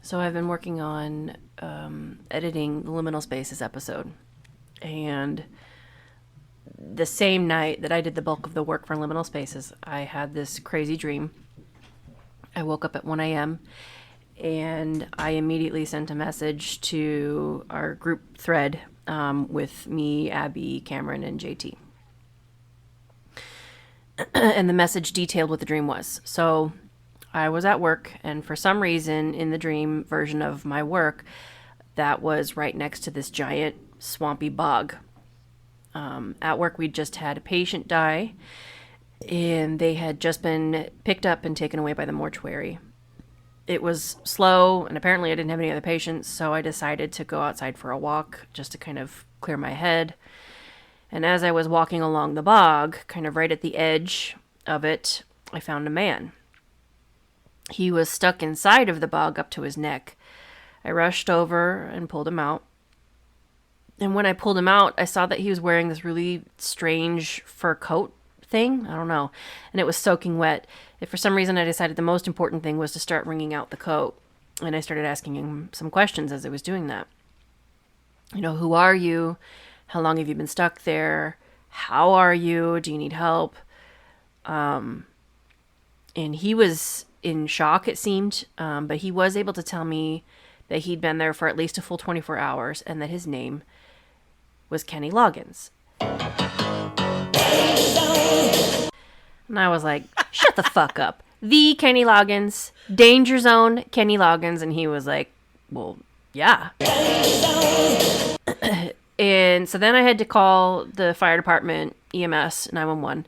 So I've been working on editing the Liminal Spaces episode. And the same night that I did the bulk of the work for Liminal Spaces, I had this crazy dream. I woke up at 1 a.m. and I immediately sent a message to our group thread with me, Abbey, Cameron, and JT. And the message detailed what the dream was. So I was at work, and for some reason in the dream version of my work, that was right next to this giant swampy bog. At work, we'd just had a patient die, and they had just been picked up and taken away by the mortuary. It was slow, and apparently I didn't have any other patients, so I decided to go outside for a walk just to kind of clear my head. And as I was walking along the bog, kind of right at the edge of it, I found a man. He was stuck inside of the bog up to his neck. I rushed over and pulled him out. And when I pulled him out, I saw that he was wearing this really strange fur coat thing. I don't know. And it was soaking wet. And for some reason, I decided the most important thing was to start wringing out the coat. And I started asking him some questions as I was doing that. You know, who are you? How long have you been stuck there? How are you? Do you need help? And he was in shock, it seemed. But he was able to tell me that he'd been there for at least a full 24 hours and that his name was Kenny Loggins. And I was like, shut the fuck up. The Kenny Loggins, Danger Zone Kenny Loggins. And he was like, well, yeah. And so then I had to call the fire department, EMS, 911.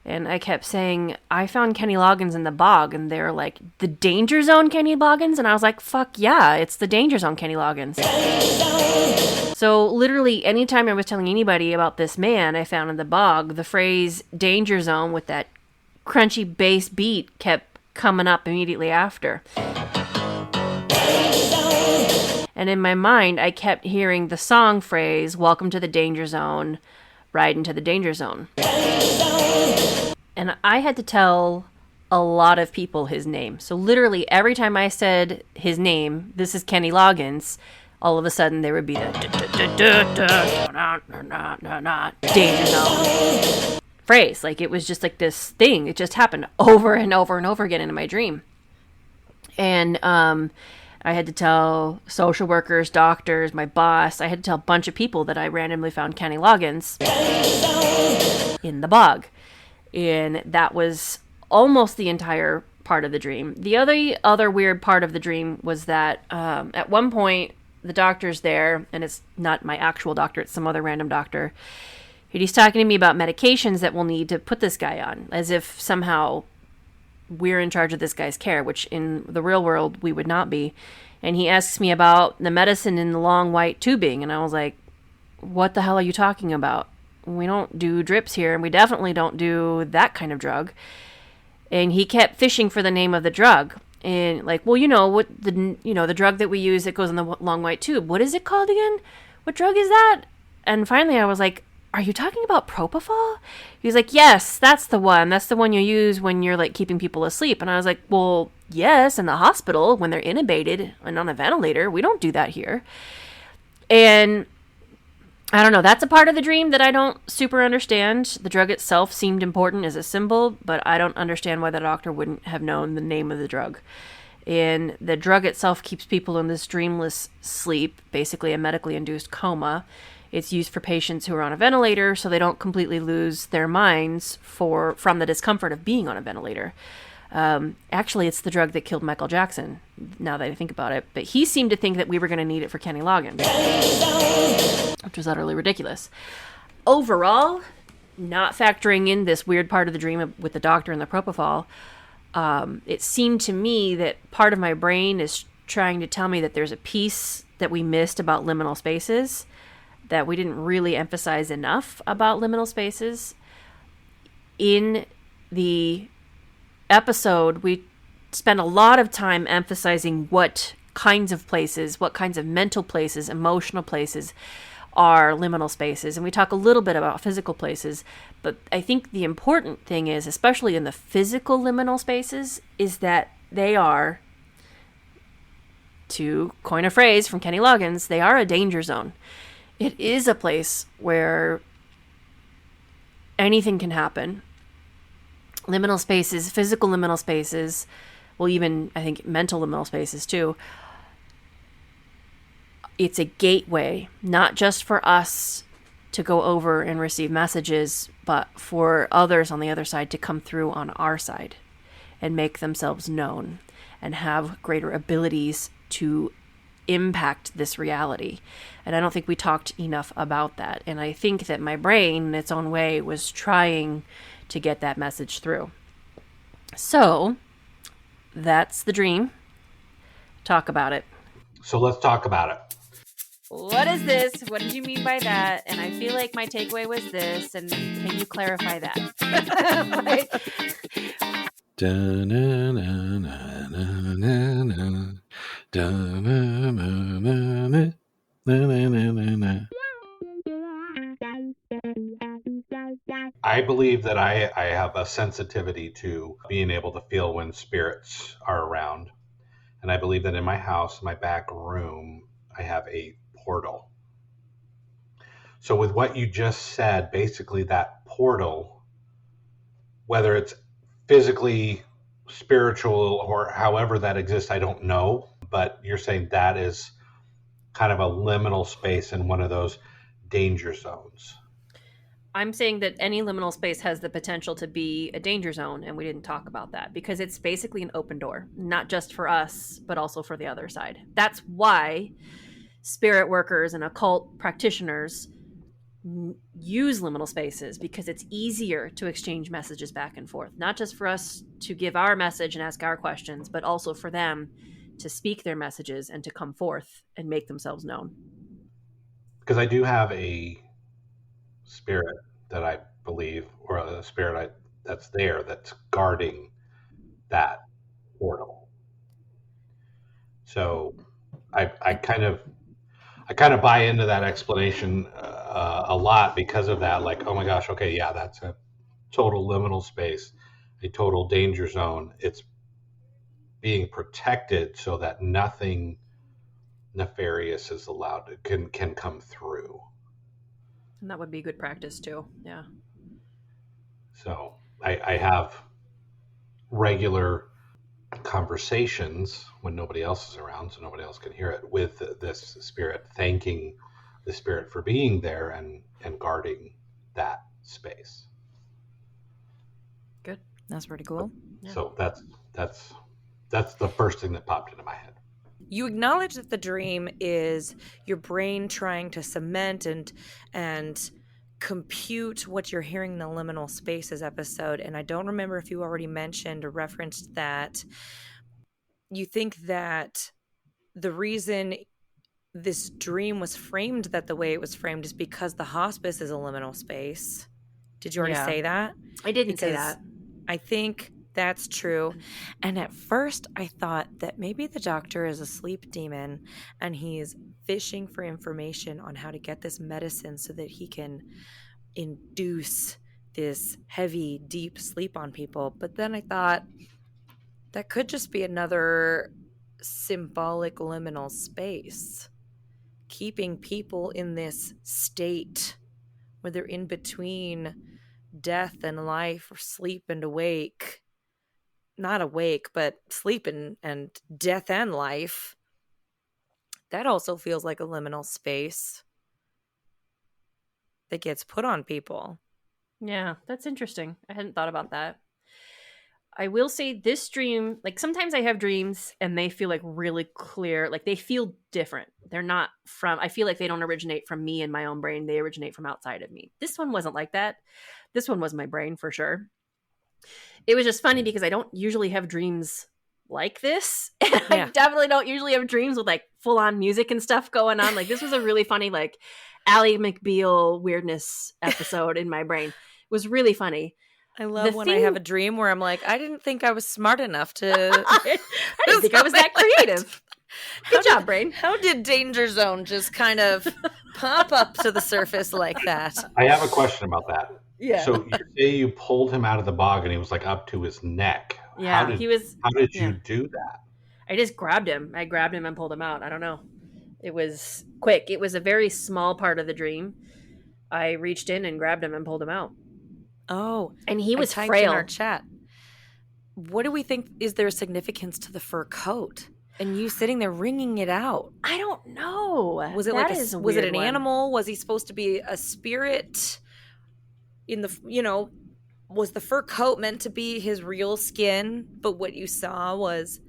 And I kept saying, I found Kenny Loggins in the bog. And they're like, the Danger Zone Kenny Loggins? And I was like, fuck yeah, it's the Danger Zone Kenny Loggins. So literally anytime I was telling anybody about this man I found in the bog, the phrase Danger Zone with that crunchy bass beat kept coming up immediately after. And in my mind, I kept hearing the song phrase, welcome to the Danger Zone, ride into the Danger Zone. And I had to tell a lot of people his name. So literally every time I said his name, this is Kenny Loggins, all of a sudden there would be the Danger Zone phrase. Like it was just like this thing. It just happened over and over and over again in my dream. And I had to tell social workers, doctors, my boss. I had to tell a bunch of people that I randomly found Kenny Loggins in the bog. And that was almost the entire part of the dream. The other weird part of the dream was that at one point, the doctor's there, and it's not my actual doctor, it's some other random doctor. And he's talking to me about medications that we'll need to put this guy on, as if somehow we're in charge of this guy's care, which in the real world we would not be. And he asks me about the medicine in the long white tubing, and I was like, what the hell are you talking about? We don't do drips here, and we definitely don't do that kind of drug. And he kept fishing for the name of the drug. And like, well, the drug that we use that goes in the long white tube, what is it called again? What drug is that? And finally I was like, are you talking about propofol? He's like, yes, that's the one. That's the one you use when you're like keeping people asleep. And I was like, well, yes, in the hospital when they're intubated and on a ventilator. We don't do that here. And I don't know. That's a part of the dream that I don't super understand. The drug itself seemed important as a symbol, but I don't understand why the doctor wouldn't have known the name of the drug. And the drug itself keeps people in this dreamless sleep, basically a medically induced coma. It's used for patients who are on a ventilator so they don't completely lose their minds from the discomfort of being on a ventilator. Actually, it's the drug that killed Michael Jackson, now that I think about it. But he seemed to think that we were going to need it for Kenny Loggins, which was utterly ridiculous. Overall, not factoring in this weird part of the dream with the doctor and the propofol, it seemed to me that part of my brain is trying to tell me that there's a piece that we missed about liminal spaces, that we didn't really emphasize enough about liminal spaces. In the episode, we spent a lot of time emphasizing what kinds of places, what kinds of mental places, emotional places are liminal spaces. And we talk a little bit about physical places, but I think the important thing is, especially in the physical liminal spaces, is that they are to coin a phrase from Kenny Loggins, they are a danger zone. It is a place where anything can happen. Liminal spaces, physical liminal spaces, well, even I think mental liminal spaces too. It's a gateway, not just for us to go over and receive messages, but for others on the other side to come through on our side and make themselves known and have greater abilities to impact this reality. And I don't think we talked enough about that. And I think that my brain, in its own way, was trying to get that message through. So that's the dream. Talk about it. So let's talk about it. What is this? What did you mean by that? And I feel like my takeaway was this. And can you clarify that? Right? I believe that I have a sensitivity to being able to feel when spirits are around. And I believe that in my house, my back room, I have a portal. So with what you just said, basically that portal, whether it's physically, spiritual, or however that exists, I don't know. But you're saying that is kind of a liminal space in one of those danger zones. I'm saying that any liminal space has the potential to be a danger zone, and we didn't talk about that because it's basically an open door, not just for us, but also for the other side. That's why spirit workers and occult practitioners use liminal spaces, because it's easier to exchange messages back and forth, not just for us to give our message and ask our questions, but also for them to speak their messages and to come forth and make themselves known. Because I do have a spirit that I believe, or a spirit that's there, that's guarding that portal. So I kind of buy into that explanation a lot because of that. Like, oh my gosh, okay, yeah, that's a total liminal space, a total danger zone. It's being protected so that nothing nefarious is allowed to can come through. And that would be good practice too. Yeah. So I have regular conversations when nobody else is around, so nobody else can hear it, with this spirit, thanking the spirit for being there and guarding that space. Good. That's pretty cool. So that's the first thing that popped into my head. You acknowledge that the dream is your brain trying to cement and compute what you're hearing in the Liminal Spaces episode. And I don't remember if you already mentioned or referenced that you think that the reason this dream was framed that the way it was framed is because the hospice is a liminal space. Did you already say that? I didn't say that. I think that's true. And at first I thought that maybe the doctor is a sleep demon and he's fishing for information on how to get this medicine so that he can induce this heavy, deep sleep on people. But then I thought that could just be another symbolic liminal space, keeping people in this state where they're in between death and life, or sleep and awake. Not awake, but sleep and death and life. That also feels like a liminal space that gets put on people. Yeah, that's interesting. I hadn't thought about that. I will say this dream, like sometimes I have dreams and they feel like really clear, like they feel different. They're not from, I feel like they don't originate from me and my own brain. They originate from outside of me. This one wasn't like that. This one was my brain for sure. It was just funny because I don't usually have dreams like this. And I definitely don't usually have dreams with like full on music and stuff going on. Like this was a really funny, like Ally McBeal weirdness episode in my brain. It was really funny. I love when I have a dream where I'm like, I didn't think I was smart enough to. I didn't think I was that creative. Good job, brain. How did Danger Zone just kind of pop up to the surface like that? I have a question about that. Yeah. So you say you pulled him out of the bog and he was like up to his neck. Yeah, How did you do that? I just grabbed him. I grabbed him and pulled him out. I don't know. It was quick. It was a very small part of the dream. I reached in and grabbed him and pulled him out. Oh, And he was typed frail. in our chat. What do we think? Is there significance to the fur coat? And you sitting there wringing it out. I don't know. Was it was it an animal? Was he supposed to be a spirit? In the was the fur coat meant to be his real skin? But what you saw was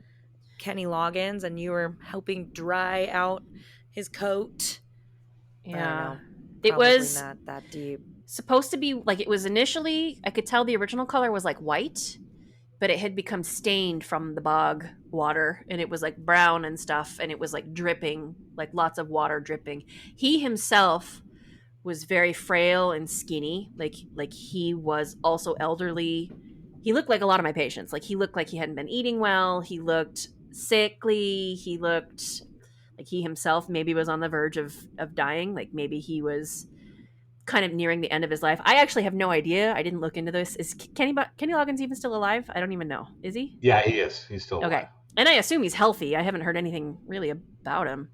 Kenny Loggins, and you were helping dry out his coat. Yeah, it was not that deep. Supposed to be like, it was initially, I could tell the original color was like white, but it had become stained from the bog water, and it was like brown and stuff, and it was like dripping, like lots of water dripping. He himself was very frail and skinny, like he was also elderly. He looked like a lot of my patients. Like, he looked like he hadn't been eating well. He looked sickly. He looked like he himself maybe was on the verge of dying. Like, maybe he was kind of nearing the end of his life. I actually have no idea. I didn't look into this. Is Kenny Loggins even still alive? I don't even know. Is he? Yeah, he is. He's still alive. Okay. And I assume he's healthy. I haven't heard anything really about him.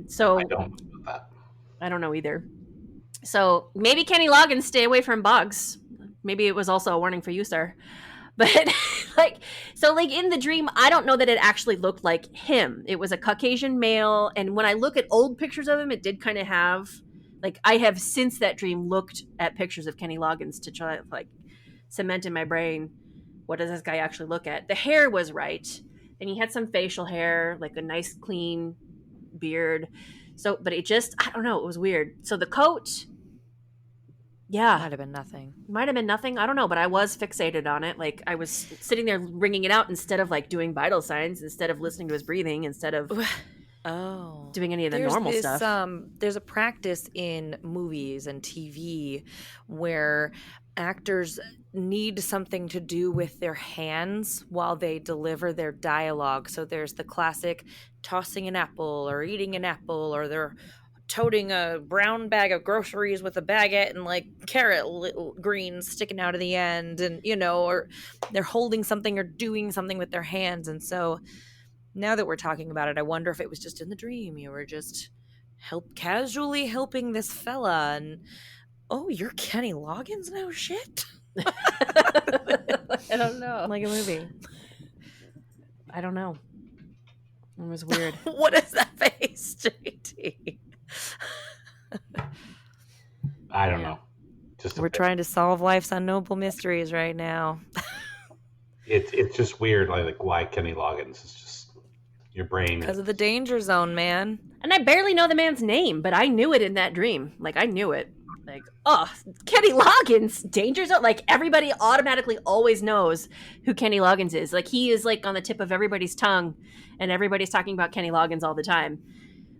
So I don't know about that. I don't know either. So maybe Kenny Loggins, stay away from bugs. Maybe it was also a warning for you, sir. But like in the dream, I don't know that it actually looked like him. It was a Caucasian male. And when I look at old pictures of him, it did kind of have, like, I have since that dream looked at pictures of Kenny Loggins to try to like cement in my brain, what does this guy actually look at? The hair was right. And he had some facial hair, like a nice clean beard. So, but it just, I don't know, it was weird. So the coat, yeah. Might have been nothing. Might have been nothing. I don't know, but I was fixated on it. Like, I was sitting there wringing it out instead of like doing vital signs, instead of listening to his breathing, instead of doing any of the normal stuff. There's a practice in movies and TV where actors need something to do with their hands while they deliver their dialogue. So there's the classic tossing an apple or eating an apple, or they're toting a brown bag of groceries with a baguette and like carrot greens sticking out of the end, and or they're holding something or doing something with their hands. And so now that we're talking about it, I wonder if it was just in the dream you were just casually helping this fella, and you're Kenny Loggins now? Shit. I don't know. Like a movie. I don't know. It was weird. What is that face, JT? I don't know. We're trying to solve life's unknowable mysteries right now. It's just weird, like why Kenny Loggins is just your brain. Because of the danger zone, man. And I barely know the man's name, but I knew it in that dream. Like, I knew it. Like, Kenny Loggins, danger zone. Like, everybody automatically always knows who Kenny Loggins is. Like, he is like on the tip of everybody's tongue, and everybody's talking about Kenny Loggins all the time.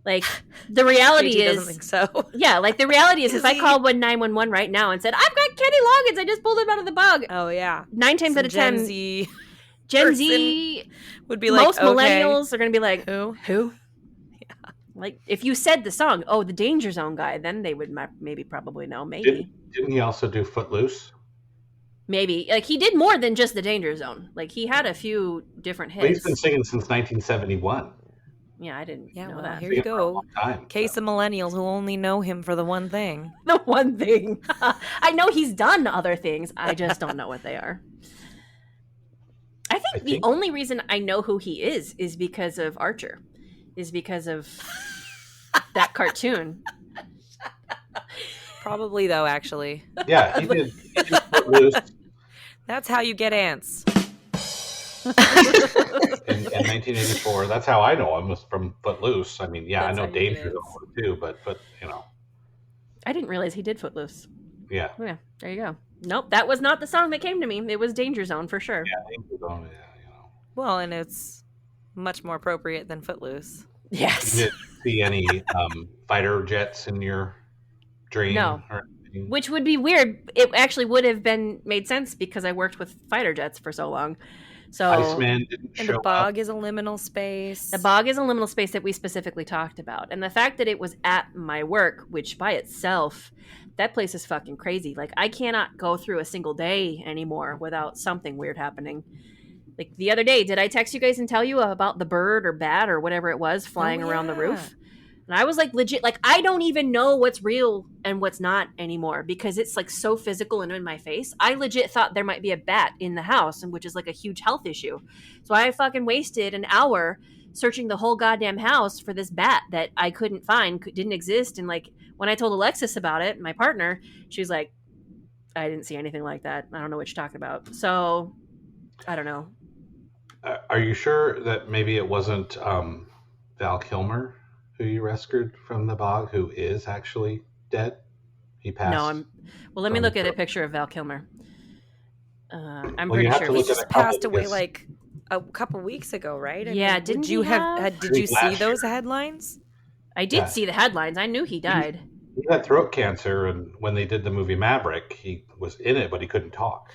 Like, the reality is, doesn't think so. Yeah, like the reality is if I called 911 right now and said, I've got Kenny Loggins, I just pulled him out of the bug. Oh yeah. 9 times out of 10, Gen Z would be like, most millennials are going to be like, who? Yeah. Like, if you said the song, the Danger Zone guy, then they would maybe probably know. Maybe. Didn't he also do Footloose? Maybe. Like, he did more than just the Danger Zone. Like, he had a few different hits. Well, he's been singing since 1971. Yeah, I didn't know that. Here you go. Case of millennials who only know him for the one thing. The one thing. I know he's done other things. I just don't know what they are. I think the only reason I know who he is because of Archer. Is because of that cartoon. Probably, though, actually. Yeah, he did Footloose. That's how you get ants. in 1984. That's how I know him, was from Footloose. I mean, yeah, I know Danger Zone too, but I didn't realize he did Footloose. Yeah. Yeah, there you go. Nope, that was not the song that came to me. It was Danger Zone for sure. Yeah, Danger Zone, yeah, Well, and it's much more appropriate than Footloose. Yes. You didn't see any fighter jets in your dream? No. Or anything? Which would be weird. It actually would have made sense because I worked with fighter jets for so long. So Iceman didn't show up. And the bog is a liminal space. The bog is a liminal space that we specifically talked about. And the fact that it was at my work, which by itself, that place is fucking crazy. Like, I cannot go through a single day anymore without something weird happening. Like the other day, did I text you guys and tell you about the bird or bat or whatever it was flying around the roof? And I was like, legit, like, I don't even know what's real and what's not anymore because it's like so physical and in my face. I legit thought there might be a bat in the house, and which is like a huge health issue. So I fucking wasted an hour searching the whole goddamn house for this bat that I couldn't find, didn't exist. And like, when I told Alexis about it, my partner, she was like, I didn't see anything like that. I don't know what you're talking about. So I don't know. Are you sure that maybe it wasn't Val Kilmer who you rescued from the bog, who is actually dead? He passed. No, well, let me look at a picture of Val Kilmer. I'm Well, you pretty have sure to He look at just a couple passed away because- like a couple weeks ago, right? I Yeah, mean, didn't did you he have? have- Did you see Last those year. headlines? I did Yeah. see the headlines. I knew he died. He had throat cancer, and when they did the movie Maverick, he was in it, but he couldn't talk.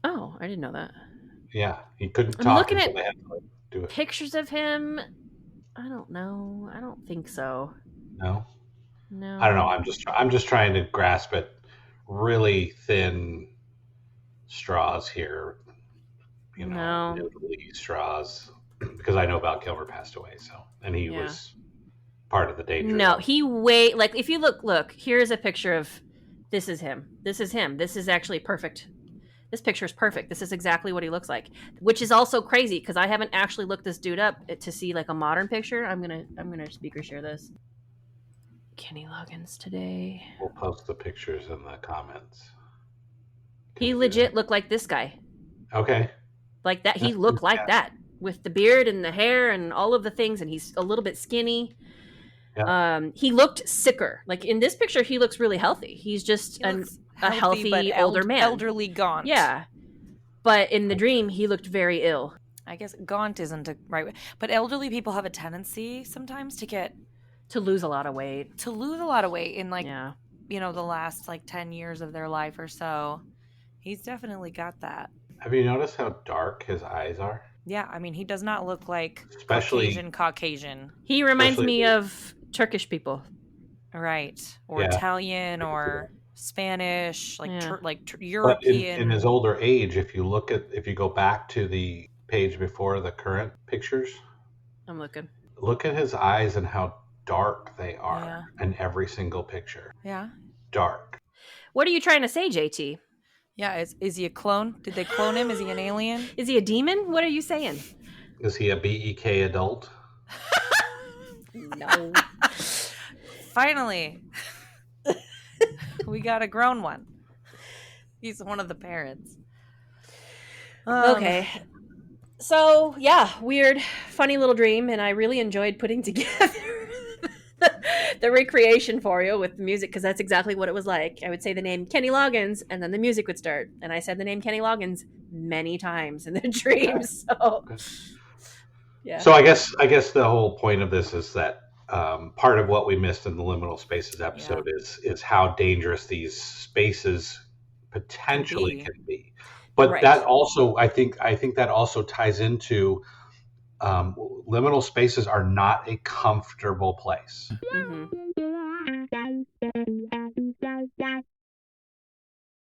Oh, I didn't know that. Yeah, he couldn't I'm talk looking until at they had to like, do it. Pictures of him. I don't know. I don't think so. No, No. I don't know. I'm just trying to grasp at really thin straws here. No. Noodly straws, because I know Val Kilmer passed away. So, and he Yeah. was part of the danger. No, zone. he like if you look, here's a picture of this is him. This is him. This is actually perfect. This picture is perfect. This is exactly what he looks like, which is also crazy because I haven't actually looked this dude up to see like a modern picture. I'm gonna speaker share this. Kenny Loggins today. We'll post the pictures in the comments. He legit looked like this guy. Okay. Like that. He That's looked like fantastic. that with the beard and the hair and all of the things, and he's a little bit skinny. Yeah. He looked sicker. Like in this picture, he looks really healthy. He's just He looks a healthy but older man. elderly gaunt. Yeah. But in the dream, he looked very ill. I guess gaunt isn't a right, but elderly people have a tendency sometimes To lose a lot of weight. to lose a lot of weight in like Yeah. the last like 10 years of their life or so. He's definitely got that. Have you noticed how dark his eyes are? Yeah, I mean, he does not look like Especially- Caucasian, He reminds Especially- me of Turkish people. right? Or Yeah. Italian or Spanish, like Yeah. like But European. in his older age, if you go back to the page before the current pictures, I'm looking. look at his eyes and how dark they are Yeah. in every single picture. Yeah, Dark. What are you trying to say, JT? yeah. Is he a clone? Did they clone him? Is he an alien? Is he a demon? What are you saying? Is he a BEK adult? No. Finally, we got a grown one. He's one of the parents. Okay. So, yeah, weird, funny little dream, and I really enjoyed putting together the recreation for you with the music, because that's exactly what it was like. I would say the name Kenny Loggins, and then the music would start, and I said the name Kenny Loggins many times in the dream, so... Yeah. So I guess the whole point of this is that part of what we missed in the Liminal Spaces episode is how dangerous these spaces potentially can be. But Right. that also, I think that also ties into liminal spaces are not a comfortable place. Mhm.